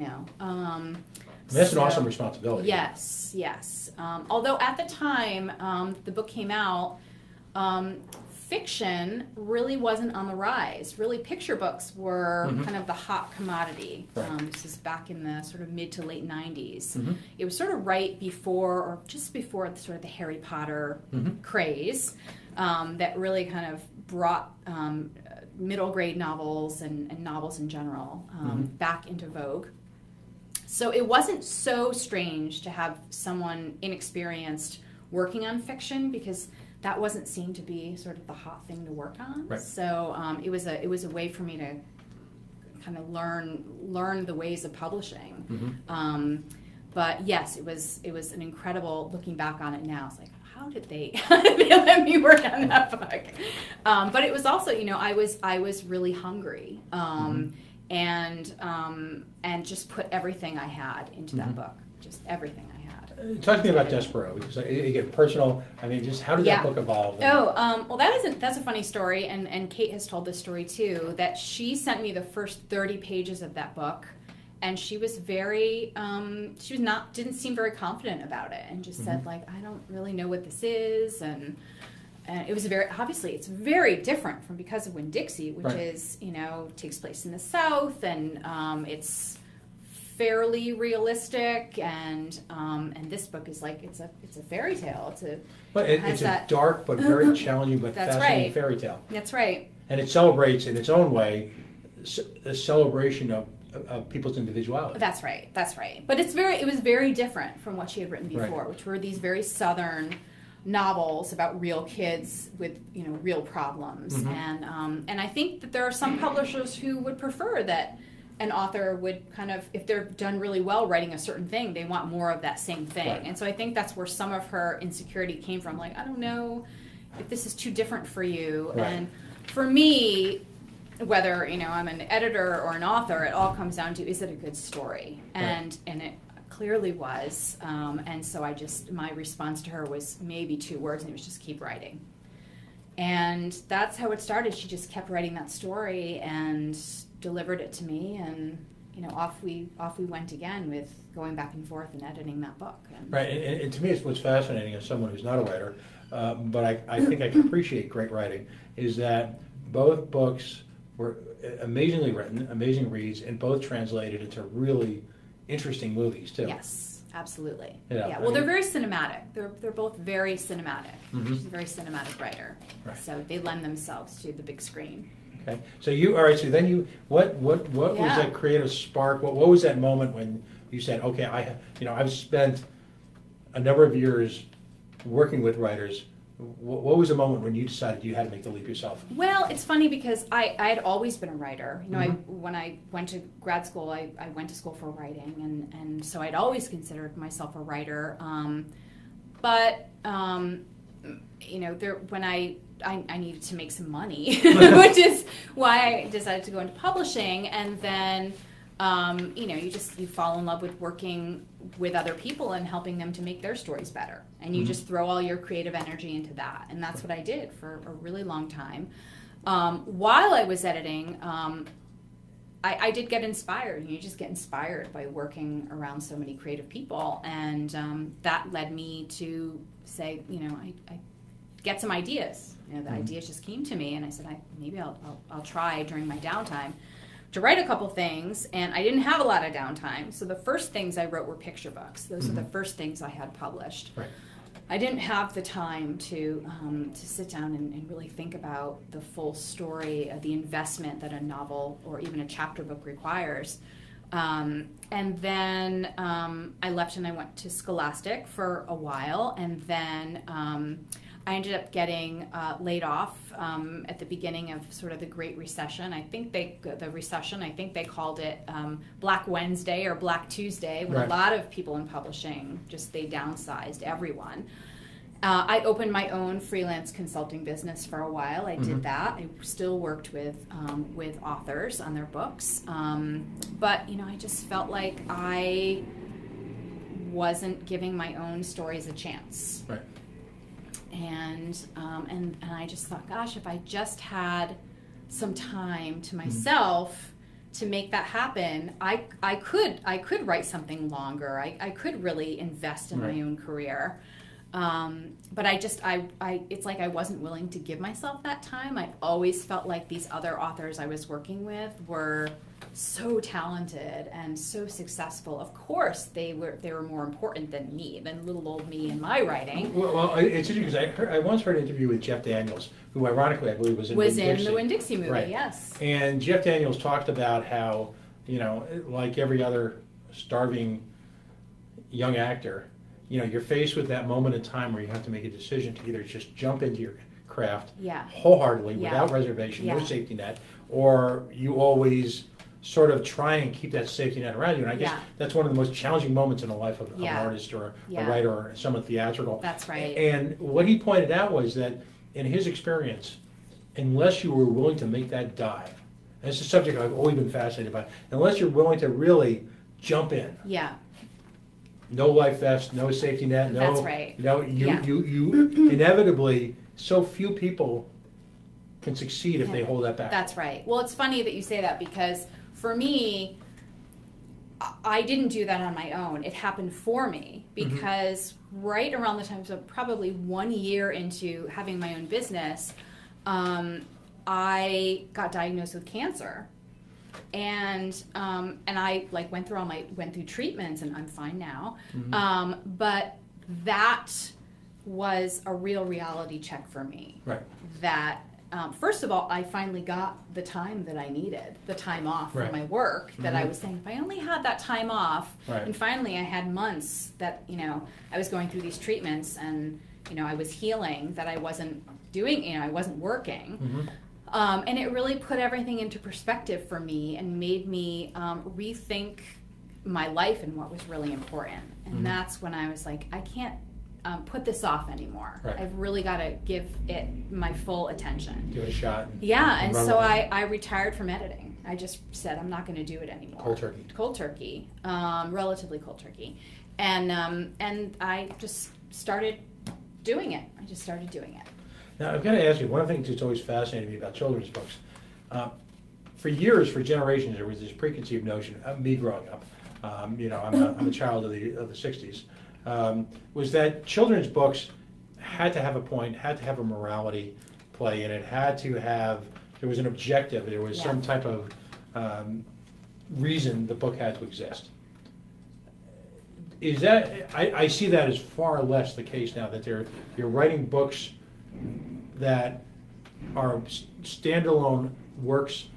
That's an awesome responsibility. Yes, yes. Although at the time the book came out, fiction really wasn't on the rise. Really, picture books were kind of the hot commodity. Right. This is back in the sort of mid to late 90s. It was sort of right before, or just before, sort of the Harry Potter craze that really kind of brought middle grade novels and novels in general back into vogue. So it wasn't so strange to have someone inexperienced working on fiction, because that wasn't seen to be sort of the hot thing to work on. Right. So it was a way for me to kind of learn the ways of publishing. Mm-hmm. But yes, it was an incredible. Looking back on it now, it's like, how did they let me work on that book? But it was also, I was really hungry, and just put everything I had into that book, just everything I had. Talk to me about Despero, because again, personal. I mean, just how did that book evolve? Well, that's a funny story, and Kate has told this story too. That she sent me the first 30 pages of that book. And she was didn't seem very confident about it, and just said, like, I don't really know what this is, and it was obviously it's very different from Because of Winn-Dixie, which is, takes place in the South, and it's fairly realistic, and this book is like, it's a fairy tale. It's a dark but very challenging but fascinating fairy tale. That's right. And it celebrates in its own way a celebration of people's individuality. That's right. But it was very different from what she had written before, which were these very Southern novels about real kids with real problems. And I think that there are some publishers who would prefer that an author would kind of, if they're done really well writing a certain thing, they want more of that same thing. Right. And so I think that's where some of her insecurity came from. Like, I don't know if this is too different for you. Right. And for me, whether I'm an editor or an author, it all comes down to, is it a good story? And it clearly was. And so my response to her was maybe 2 words, and it was just keep writing. And that's how it started. She just kept writing that story and delivered it to me, and off we went again with going back and forth and editing that book. Right, and to me, it's what's fascinating as someone who's not a writer, but I think I can appreciate great writing, is that both books were amazingly written, amazing reads, and both translated into really interesting movies too. Yes, absolutely. Yeah. Well, they're very cinematic. They're both very cinematic. She's a very cinematic writer, so they lend themselves to the big screen. Okay. So what was that creative spark? What was that moment when you said, okay, I've spent a number of years working with writers. What was the moment when you decided you had to make the leap yourself? Well, it's funny because I had always been a writer. When I went to grad school, I went to school for writing, and so I'd always considered myself a writer. But when I needed to make some money, which is why I decided to go into publishing, and then you fall in love with working with other people and helping them to make their stories better. And you just throw all your creative energy into that. And that's what I did for a really long time. While I was editing, I did get inspired. You just get inspired by working around so many creative people. And that led me to say, I get some ideas. The ideas just came to me. And I said, maybe I'll try during my downtime to write a couple things, and I didn't have a lot of downtime. So the first things I wrote were picture books. Those are the first things I had published. Right. I didn't have the time to sit down and really think about the full story, the investment that a novel or even a chapter book requires. And then I left and I went to Scholastic for a while, and then I ended up getting laid off at the beginning of sort of the Great Recession. I think they called it Black Wednesday or Black Tuesday, when a lot of people in publishing they downsized everyone. I opened my own freelance consulting business for a while. I did that. I still worked with authors on their books, but I just felt like I wasn't giving my own stories a chance. Right. And I just thought, gosh, if I just had some time to myself to make that happen, I could write something longer. I could really invest in my own career. But it's like I wasn't willing to give myself that time. I always felt like these other authors I was working with were so talented and so successful. Of course, they were more important than me, than little old me and my writing. Well, it's interesting because I once heard an interview with Jeff Daniels, who ironically I believe was in the Winn-Dixie movie. Right. Yes. And Jeff Daniels talked about how, like every other starving young actor, you're faced with that moment in time where you have to make a decision to either just jump into your craft Yeah. wholeheartedly Yeah. without reservation, no Yeah. safety net, or you always sort of try and keep that safety net around you. And I guess Yeah. that's one of the most challenging moments in the life of Yeah. an artist or Yeah. a writer or someone theatrical. That's right. And what he pointed out was that in his experience, unless you were willing to make that dive, and it's a subject I've always been fascinated by, unless you're willing to really jump in, Yeah. no life vest, no safety net, no. That's right. Yeah. You inevitably, so few people can succeed if they hold that back. That's right. Well, it's funny that you say that because for me, I didn't do that on my own. It happened for me because right around the time, so probably 1 year into having my own business, I got diagnosed with cancer. And I went through treatments, and I'm fine now. But that was a real reality check for me. Right. That first of all, I finally got the time that I needed, the time off Right. from my work. That I was saying, if I only had that time off, Right. and finally I had months that I was going through these treatments, and I was healing. That I wasn't doing, I wasn't working. And it really put everything into perspective for me and made me rethink my life and what was really important. And that's when I was like, I can't put this off anymore. Right. I've really got to give it my full attention. Give it a shot. And run so with it. I retired from editing. I just said, I'm not going to do it anymore. Cold turkey. Relatively cold turkey. And I just started doing it. Now, I've got to ask you, one of the things that's always fascinated me about children's books, for years, for generations, there was this preconceived notion, me growing up, I'm a child of the 60s, was that children's books had to have a point, had to have a morality play in it, there was an objective, there was some type of reason the book had to exist. Is that, I see that as far less the case now, that you're writing books that are standalone works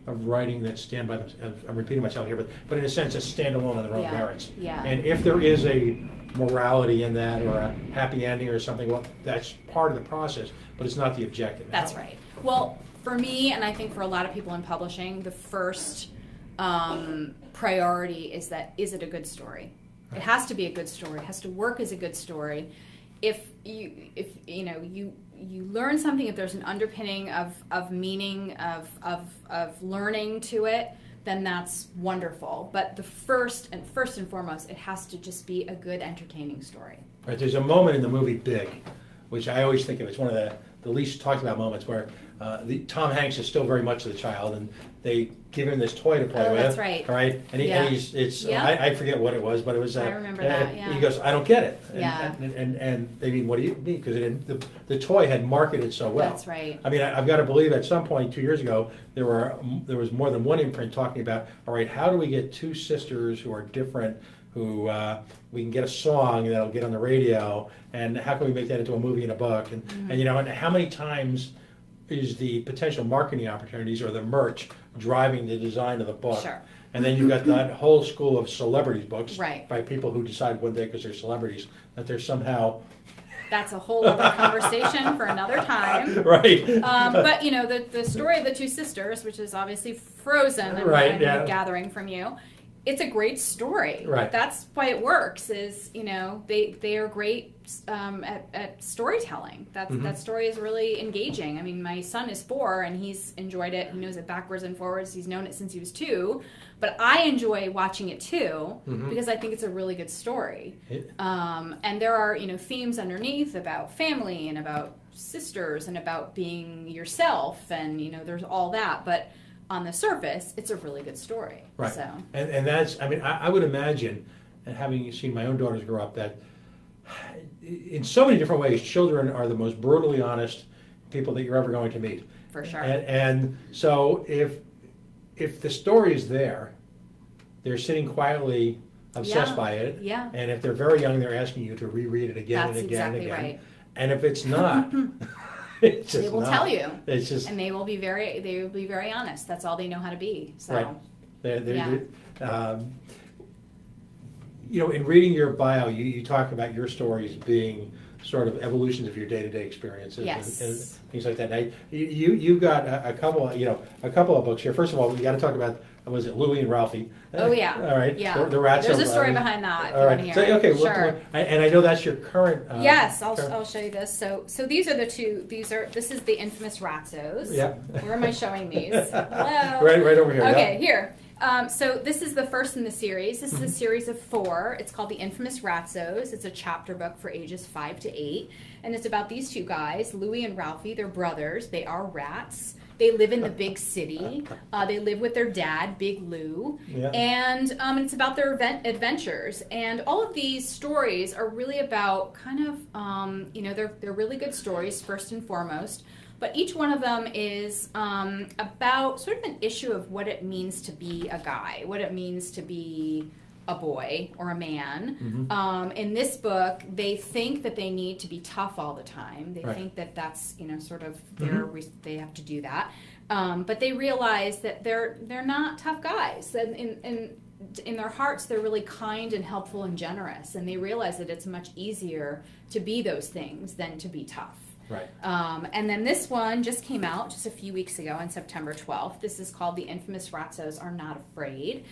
of writing that stand by themselves. I'm repeating myself here, but in a sense, it's standalone on their own merits. Yeah. And if there is a morality in that, or a happy ending or something, well, that's part of the process, but it's not the objective. That's right. Well, for me, and I think for a lot of people in publishing, the first priority is it a good story? It has to be a good story. It has to work as a good story. If you learn something, if there's an underpinning of meaning, of learning to it, then that's wonderful. But first and foremost, it has to just be a good, entertaining story. Right. There's a moment in the movie Big, which I always think of as one of the least talked about moments, where Tom Hanks is still very much the child, and they give him this toy to play with. That's right. All right, and I forget what it was, but it was. I remember that. Yeah. He goes, I don't get it. Yeah. And they mean, what do you mean? Because the toy had marketed so well. That's right. I mean, I've got to believe at some point 2 years ago there was more than one imprint talking about, all right, how do we get two sisters who are different, who we can get a song that'll get on the radio, and how can we make that into a movie and a book, and how many times is the potential marketing opportunities or the merch driving the design of the book? Sure. And then you've got that whole school of celebrities books Right. by people who decide one day, because they're celebrities, that they're somehow That's a whole other conversation for another time. right. But the story of the two sisters, which is obviously Frozen, Right, I'm yeah. gathering from you, it's a great story. Right. That's why it works. Is they are great at storytelling. That story is really engaging. I mean, my son is 4 and he's enjoyed it. He knows it backwards and forwards. He's known it since he was 2. But I enjoy watching it too because I think it's a really good story. And there are themes underneath about family and about sisters and about being yourself, and there's all that. But on the surface, it's a really good story. Right. So. And that's, I mean, I would imagine, and having seen my own daughters grow up, that in so many different ways, children are the most brutally honest people that you're ever going to meet. For sure. And so if the story is there, they're sitting quietly obsessed by it. Yeah. And if they're very young, they're asking you to reread it again That's and again exactly and again. right. And if it's not, it's just They will not. tell you. It's just, And they will be very honest. That's all they know how to be. So. Right. in reading your bio, you talk about your stories being sort of evolutions of your day-to-day experiences and things like that. Now, you've got a couple of books here. First of all, we got to talk about, was it Louie and Ralphie? Oh yeah. All right. Yeah. The rats. There's a story behind that. All right. So, okay. Sure. And I know that's your current. Yes, I'll show you this. So these are the two. This is the infamous Ratzos. Yeah. Where am I showing these? Hello. Right over here. Okay, yeah. here. So this is the first in the series. This is a series of 4. It's called The Infamous Ratzos. It's a chapter book for ages 5 to 8. And it's about these 2 guys, Louie and Ralphie. They're brothers. They are rats. They live in the big city. They live with their dad, Big Lou. Yeah. And it's about their adventures. And all of these stories are really about kind of, they're really good stories, first and foremost. But each one of them is about sort of an issue of what it means to be a guy, what it means to be a boy or a man. In this book, they think that they need to be tough all the time. They think that that's sort of they have to do that. But they realize that they're not tough guys. And in their hearts, they're really kind and helpful and generous. And they realize that it's much easier to be those things than to be tough. Right. And then this one just came out just a few weeks ago on September 12th. This is called The Infamous Ratzos Are Not Afraid.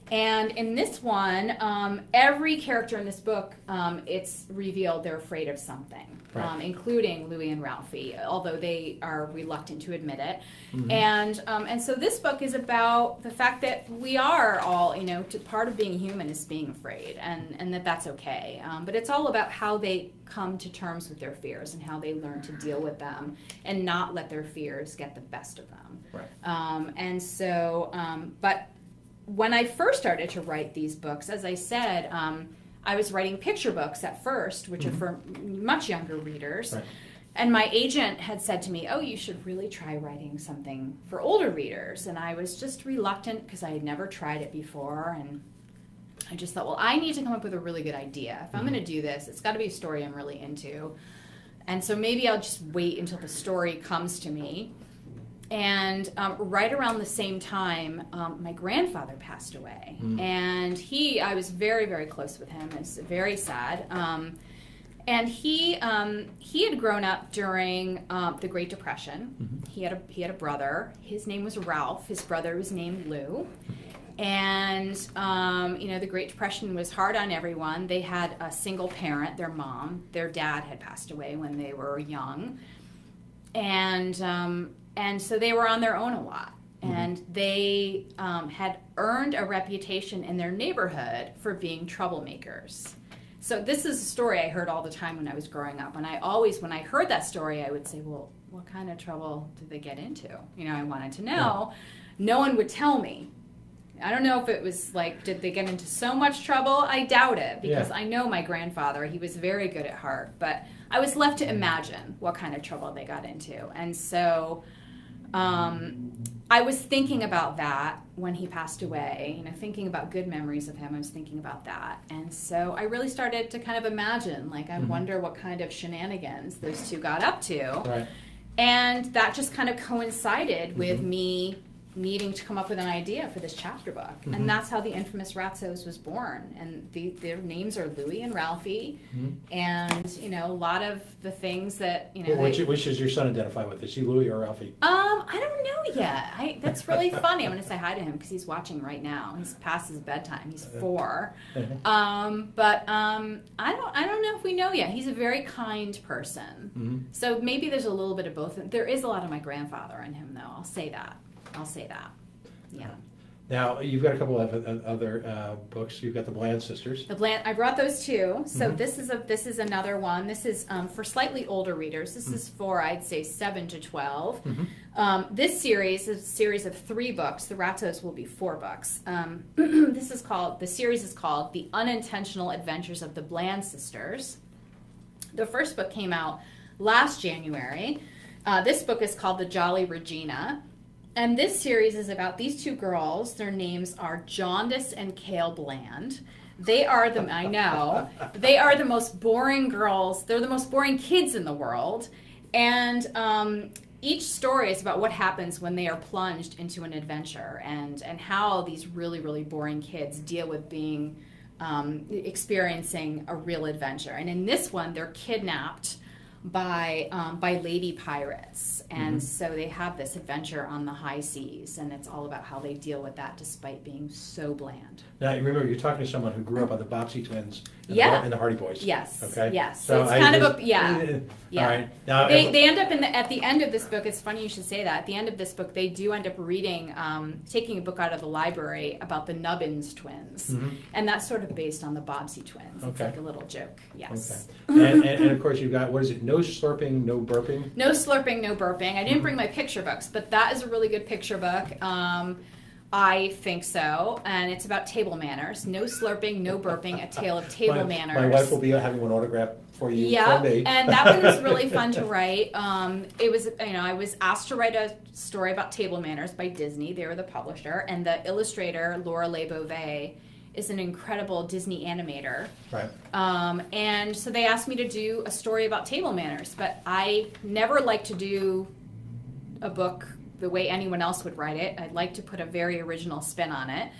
And in this one, every character in this book, it's revealed they're afraid of something, including Louie and Ralphie, although they are reluctant to admit it. And so this book is about the fact that we are all, part of being human is being afraid, and that's okay. But it's all about how they come to terms with their fears and how they learn to deal with them and not let their fears get the best of them. Right. But when I first started to write these books, as I said, I was writing picture books at first, which are for much younger readers. Right. And my agent had said to me, oh, you should really try writing something for older readers. And I was just reluctant because I had never tried it before. And I just thought, well, I need to come up with a really good idea. If I'm going to do this, it's got to be a story I'm really into. And so maybe I'll just wait until the story comes to me. And right around the same time, my grandfather passed away. And I was very, very close with him. It's very sad. And he had grown up during the Great Depression. He had a brother. His name was Ralph. His brother was named Lou. And the Great Depression was hard on everyone. They had a single parent, their mom. Their dad had passed away when they were young. And so they were on their own a lot. And they had earned a reputation in their neighborhood for being troublemakers. So this is a story I heard all the time when I was growing up. And when I heard that story, I would say, well, what kind of trouble did they get into? I wanted to know. No one would tell me. I don't know if it was like, did they get into so much trouble? I doubt it, because I know my grandfather, he was very good at heart. But I was left to imagine what kind of trouble they got into. And so I was thinking about that when he passed away, thinking about good memories of him. I was thinking about that. And so I really started to kind of imagine, I wonder what kind of shenanigans those two got up to. Right. And that just kind of coincided with me needing to come up with an idea for this chapter book. And that's how The Infamous Ratzos was born. And their names are Louie and Ralphie. And, a lot of the things that, Which does your son identify with? Is he Louie or Ralphie? I don't know yet. That's really funny. I'm going to say hi to him because he's watching right now. He's past his bedtime. He's 4. But I don't know if we know yet. He's a very kind person. So maybe there's a little bit of both. There is a lot of my grandfather in him, though. I'll say that. Yeah. Now, you've got a couple of other books. You've got the Bland Sisters. I brought those too. So this is another one. This is for slightly older readers. This is for, I'd say, 7 to 12. This series is a series of 3 books. The Ratzos will be 4 books. The series is called The Unintentional Adventures of the Bland Sisters. The first book came out last January. This book is called The Jolly Regina. And this series is about these 2 girls. Their names are Jaundice and Kale Bland. They are they are the most boring girls. They're the most boring kids in the world. And each story is about what happens when they are plunged into an adventure and how these really, really boring kids deal with being experiencing a real adventure. And in this one, they're kidnapped by lady pirates, and so they have this adventure on the high seas, and it's all about how they deal with that despite being so bland. Now, remember, you're talking to someone who grew up on the Bobbsey Twins and, and the Hardy Boys. Yes. Okay. Yes. So it's kind of a All right. Now, they end up at the end of this book. It's funny you should say that. At the end of this book, they do end up reading, taking a book out of the library about the Nubbins twins, and that's sort of based on the Bobbsey twins. It's like a little joke. Yes. Okay. And of course, you've got, what is it? No slurping, no burping. No slurping, no burping. I didn't bring my picture books, but that is a really good picture book. I think so, and it's about table manners. No slurping, no burping, a tale of table manners. My wife will be having one autographed for you. Yeah, for me. and that one was really fun to write. It was, I was asked to write a story about table manners by Disney. They were the publisher, and the illustrator, Laura Leigh-Beauvais, is an incredible Disney animator. Right. And so they asked me to do a story about table manners, but I never like to do a book the way anyone else would write it. I'd like to put a very original spin on it.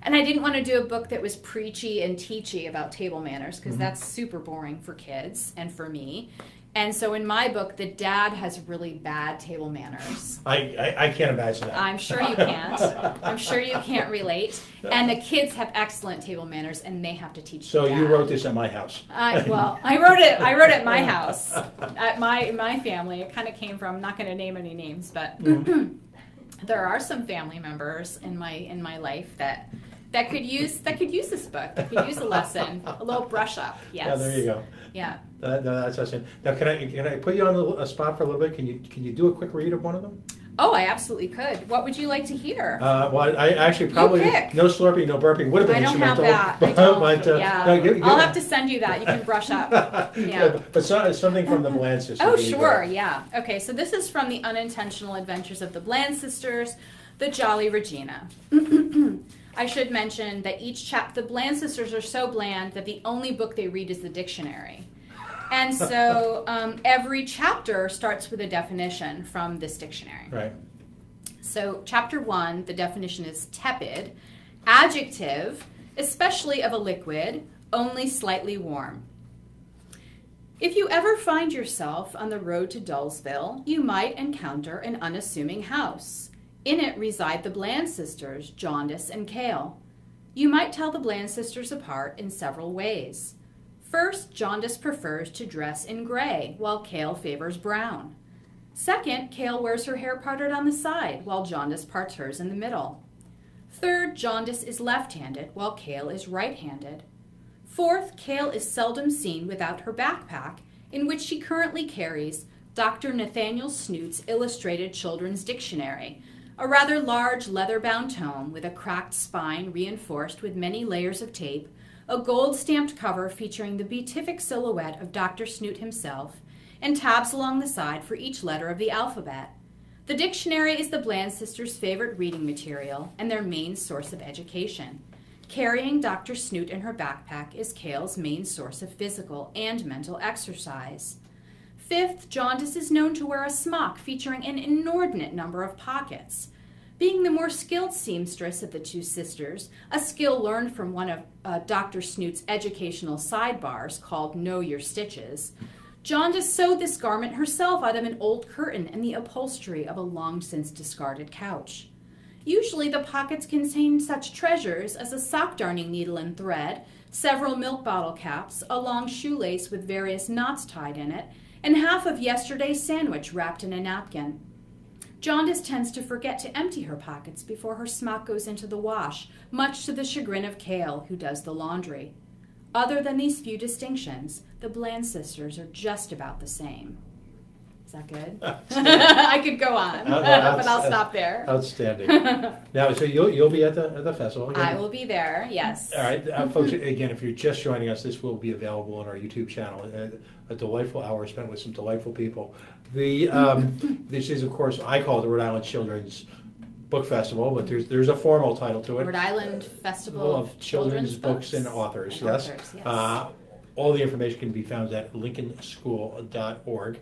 And I didn't want to do a book that was preachy and teachy about table manners, because that's super boring for kids and for me. And so in my book, the dad has really bad table manners. I can't imagine that. I'm sure you can't. I'm sure you can't relate. And the kids have excellent table manners, and they have to teach So the dad. you wrote this at my house. I wrote it at my house, at my family. It kind of came from, I'm not going to name any names, but there are some family members in my life that could use this book. That could use a lesson, a little brush up. Yes. Yeah, there you go. Yeah. That's awesome. Now, can I put you on a spot for a little bit? Can you do a quick read of one of them? Oh, I absolutely could. What would you like to hear? Well, I actually probably no slurping, no burping would have been I don't instrumental. have that. I'll have to send you that. You can brush up. Yeah. But something from the Bland Sisters. Oh, sure. Yeah. Okay. So this is from the Unintentional Adventures of the Bland Sisters, the Jolly Regina. I should mention that the Bland Sisters are so bland that the only book they read is the dictionary. And so every chapter starts with a definition from this dictionary. Right. So chapter 1, the definition is tepid, adjective, especially of a liquid, only slightly warm. If you ever find yourself on the road to Dullsville, you might encounter an unassuming house. In it reside the Bland sisters, Jaundice and Kale. You might tell the Bland sisters apart in several ways. First, Jaundice prefers to dress in gray, while Kale favors brown. Second, Kale wears her hair parted on the side, while Jaundice parts hers in the middle. Third, Jaundice is left-handed, while Kale is right-handed. Fourth, Kale is seldom seen without her backpack, in which she currently carries Dr. Nathaniel Snoot's Illustrated Children's Dictionary, a rather large leather-bound tome with a cracked spine reinforced with many layers of tape, a gold-stamped cover featuring the beatific silhouette of Dr. Snoot himself, and tabs along the side for each letter of the alphabet. The dictionary is the Bland sisters' favorite reading material and their main source of education. Carrying Dr. Snoot in her backpack is Kale's main source of physical and mental exercise. Fifth, Jaundice is known to wear a smock featuring an inordinate number of pockets. Being the more skilled seamstress of the two sisters, a skill learned from one of Dr. Snoot's educational sidebars called Know Your Stitches, Jaundice sewed this garment herself out of an old curtain and the upholstery of a long-since discarded couch. Usually the pockets contain such treasures as a sock darning needle and thread, several milk bottle caps, a long shoelace with various knots tied in it, and half of yesterday's sandwich wrapped in a napkin. Jaundice tends to forget to empty her pockets before her smock goes into the wash, much to the chagrin of Kale, who does the laundry. Other than these few distinctions, the Bland sisters are just about the same. Is that good? I could go on, but I'll stop there. Outstanding. Now, so you'll be at the festival again? I will be there, yes. All right, folks, again, if you're just joining us, this will be available on our YouTube channel. A delightful hour spent with some delightful people. This is, of course, I call it the Rhode Island Children's Book Festival, but there's a formal title to it. Rhode Island Festival of Children's Books and Authors, yes. All the information can be found at lincolnschool.org.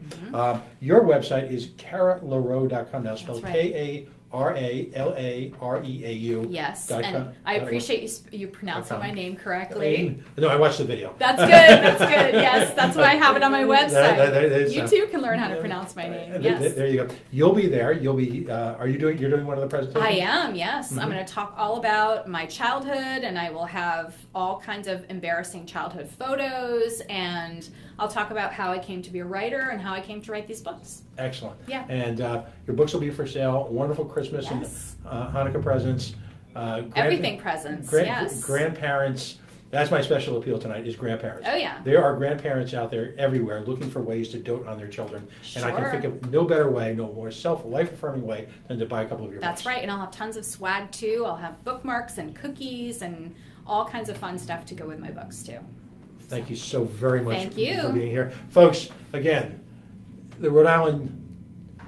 Your website is caralaroe.com, now spelled right. RALAREAU. Yes, dot and com- I dot org. appreciate you pronouncing .com. my name correctly. No, I watched the video. That's good. That's good. Yes, that's why I have it on my website. That is, You too can learn how to pronounce my name. Yes. There you go. You'll be there. You'll be. You're doing one of the presentations? I am, yes. Mm-hmm. I'm going to talk all about my childhood, and I will have all kinds of embarrassing childhood photos, and I'll talk about how I came to be a writer and how I came to write these books. Excellent. Yeah. And your books will be for sale. Wonderful Christmas Yes. and Hanukkah presents. Everything presents, yes. Grandparents. That's my special appeal tonight, is grandparents. Oh, yeah. There are grandparents out there everywhere looking for ways to dote on their children. And I can Sure. think of no better way, no more life-affirming way than to buy a couple of your That's books. right, and I'll have tons of swag too. I'll have bookmarks and cookies and all kinds of fun stuff to go with my books too. Thank you so very much Thank you. for being here. Folks, again, the Rhode Island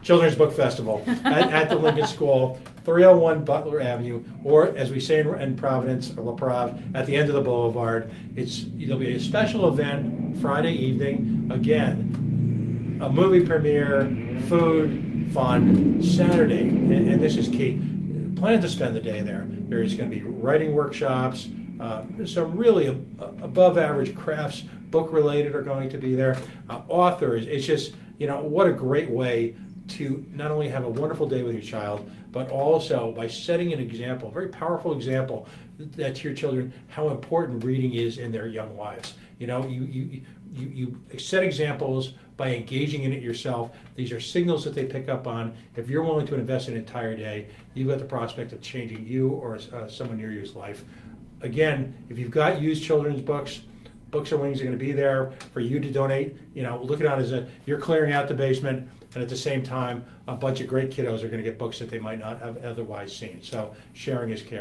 Children's Book Festival at the Lincoln School, 301 Butler Avenue, or as we say in Providence, or La Prove, at the end of the boulevard. There'll be a special event Friday evening. Again, a movie premiere, food, fun, Saturday, and this is key. Plan to spend the day there. There's going to be writing workshops, some really above average crafts, book related are going to be there. Authors, it's just, what a great way to not only have a wonderful day with your child, but also by setting an example, a very powerful example that to your children, how important reading is in their young lives. You set examples by engaging in it yourself. These are signals that they pick up on. If you're willing to invest an entire day, you've got the prospect of changing you or someone near you's life. Again, if you've got used children's books, Books or Wings are going to be there for you to donate. Look at it as you're clearing out the basement, and at the same time, a bunch of great kiddos are going to get books that they might not have otherwise seen. So sharing is caring.